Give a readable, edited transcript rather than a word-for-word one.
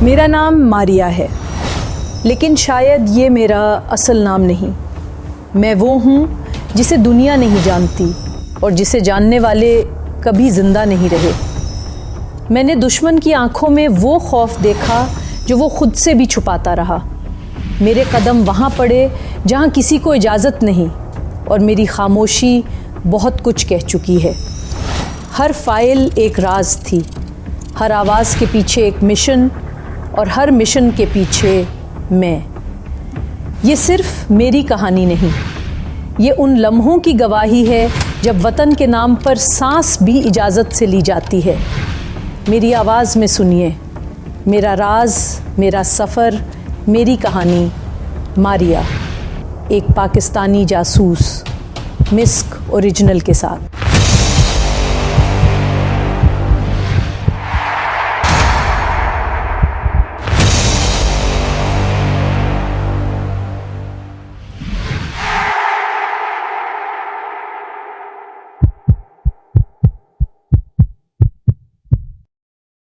मेरा नाम मारिया है, लेकिन शायद ये मेरा असल नाम नहीं। मैं वो हूँ जिसे दुनिया नहीं जानती और जिसे जानने वाले कभी ज़िंदा नहीं रहे। मैंने दुश्मन की आंखों में वो खौफ देखा जो वो खुद से भी छुपाता रहा। मेरे कदम वहाँ पड़े जहाँ किसी को इजाज़त नहीं, और मेरी खामोशी बहुत कुछ कह चुकी है। हर फाइल एक राज थी, हर आवाज़ के पीछे एक मिशन, और हर मिशन के पीछे मैं। ये सिर्फ मेरी कहानी नहीं, ये उन लम्हों की गवाही है जब वतन के नाम पर सांस भी इजाज़त से ली जाती है। मेरी आवाज़ में सुनिए, मेरा राज, मेरा सफ़र, मेरी कहानी। मारिया, एक पाकिस्तानी जासूस, मिस्क ओरिजिनल के साथ।